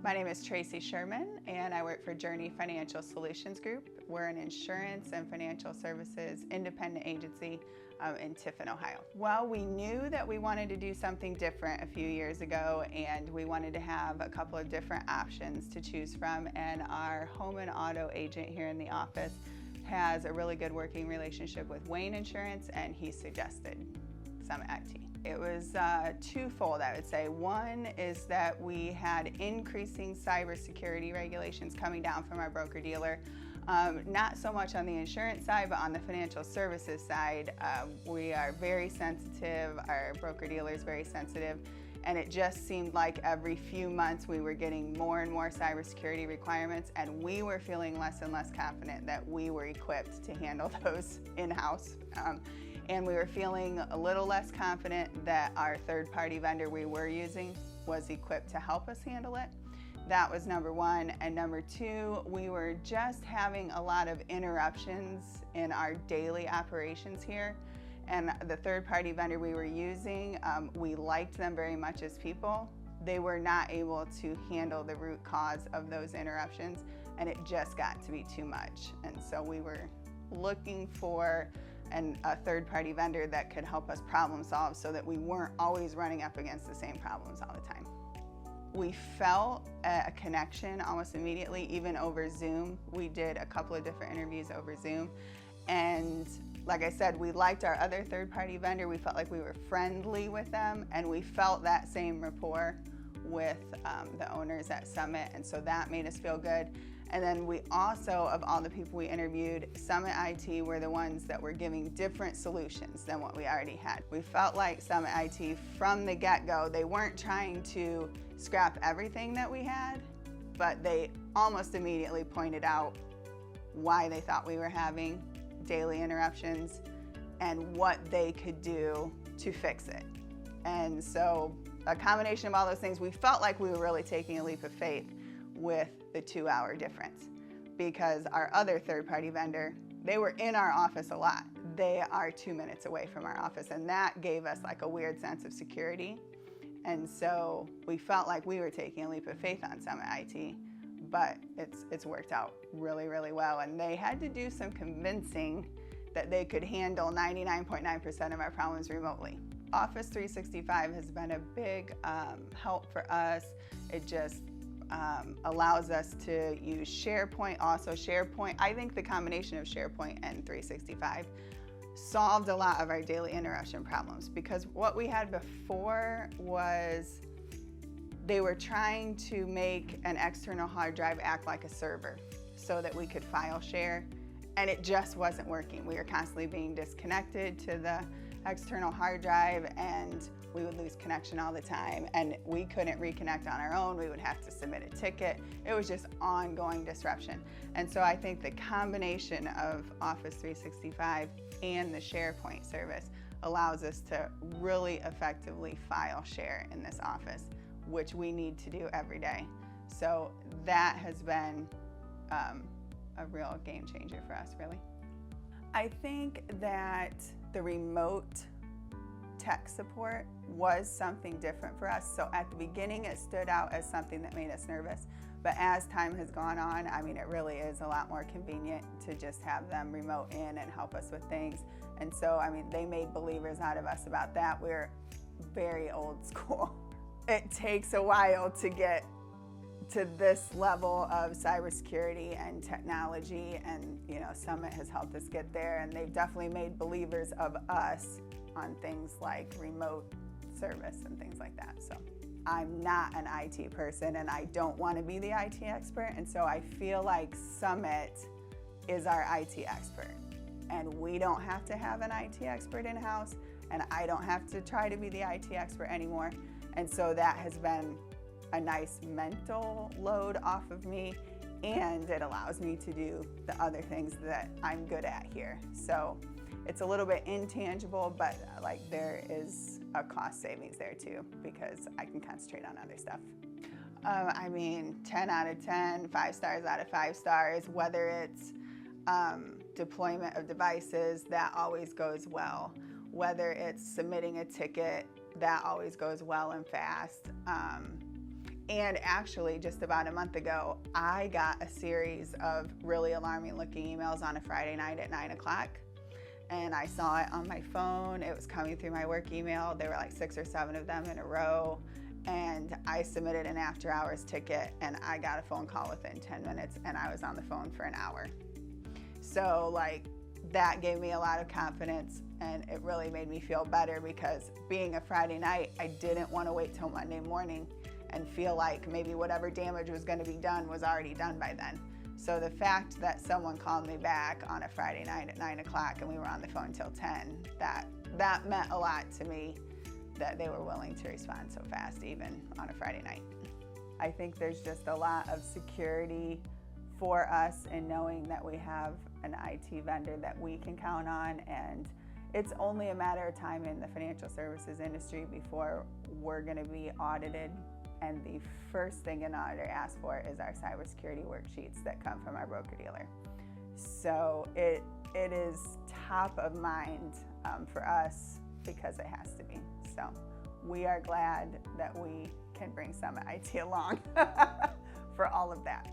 My name is Tracey Sherman, and I work for Journey Financial Solutions Group. We're an insurance and financial services independent agency in Tiffin, Ohio. Well, we knew that we wanted to do something different a few years ago, and we wanted to have a couple of different options to choose from, and our home and auto agent here in the office has a really good working relationship with Wayne Insurance, and he suggested Summit IT. It was twofold, I would say. One is that we had increasing cybersecurity regulations coming down from our broker-dealer. Not so much on the insurance side, but on the financial services side. We are very sensitive, our broker-dealer is very sensitive, and it just seemed like every few months we were getting more and more cybersecurity requirements, and we were feeling less and less confident that we were equipped to handle those in-house. And we were feeling a little less confident that our third-party vendor we were using was equipped to help us handle it. That was number one. And number two, we were just having a lot of interruptions in our daily operations here. And the third-party vendor we were using, we liked them very much as people. They were not able to handle the root cause of those interruptions, and it just got to be too much. And so we were looking for a third-party vendor that could help us problem solve so that we weren't always running up against the same problems all the time. We felt a connection almost immediately, even over Zoom. We did a couple of different interviews over Zoom, and like I said, we liked our other third-party vendor. We felt like we were friendly with them, and we felt that same rapport with the owners at Summit, and so that made us feel good. And then we also, of all the people we interviewed, Summit IT were the ones that were giving different solutions than what we already had. We felt like Summit IT from the get-go, they weren't trying to scrap everything that we had, but they almost immediately pointed out why they thought we were having daily interruptions and what they could do to fix it. And so a combination of all those things, we felt like we were really taking a leap of faith with the 2-hour difference, because our other third-party vendor, they were in our office a lot. They are 2 minutes away from our office, and that gave us like a weird sense of security. And so we felt like we were taking a leap of faith on Summit IT, but it's worked out really, really well. And they had to do some convincing that they could handle 99.9% of our problems remotely. Office 365 has been a big help for us. It just allows us to use SharePoint. Also SharePoint, I think the combination of SharePoint and 365 solved a lot of our daily interruption problems, because what we had before was they were trying to make an external hard drive act like a server so that we could file share, and it just wasn't working. We were constantly being disconnected to the external hard drive, and we would lose connection all the time, and we couldn't reconnect on our own. We would have to submit a ticket. It was just ongoing disruption. And so I think the combination of Office 365 and the SharePoint service allows us to really effectively file share in this office, which we need to do every day. So that has been a real game changer for us, really. I think that the remote tech support was something different for us. So at the beginning, it stood out as something that made us nervous. But as time has gone on, I mean, it really is a lot more convenient to just have them remote in and help us with things. And so, I mean, they made believers out of us about that. We're very old school. It takes a while to get to this level of cybersecurity and technology, and you know, Summit has helped us get there, and they've definitely made believers of us on things like remote service and things like that. So I'm not an IT person, and I don't want to be the IT expert, and so I feel like Summit is our IT expert, and we don't have to have an IT expert in-house, and I don't have to try to be the IT expert anymore. And so that has been a nice mental load off of me, and it allows me to do the other things that I'm good at here. So it's a little bit intangible, but like there is a cost savings there too, because I can concentrate on other stuff. I mean, 10 out of 10, 5 stars out of 5 stars, whether it's deployment of devices, that always goes well. Whether it's submitting a ticket, that always goes well and fast. And actually, just about a month ago, I got a series of really alarming looking emails on a Friday night at 9 o'clock. And I saw it on my phone. It was coming through my work email. There were like 6 or 7 of them in a row. And I submitted an after hours ticket, and I got a phone call within 10 minutes, and I was on the phone for an hour. So like, that gave me a lot of confidence, and it really made me feel better, because being a Friday night, I didn't want to wait till Monday morning and feel like maybe whatever damage was going to be done was already done by then. So the fact that someone called me back on a Friday night at 9 o'clock and we were on the phone till 10, that meant a lot to me, that they were willing to respond so fast, even on a Friday night. I think there's just a lot of security for us in knowing that we have an IT vendor that we can count on, and it's only a matter of time in the financial services industry before we're going to be audited. And the first thing an auditor asks for is our cybersecurity worksheets that come from our broker-dealer. So it is top of mind for us, because it has to be. So we are glad that we can bring Summit IT along for all of that.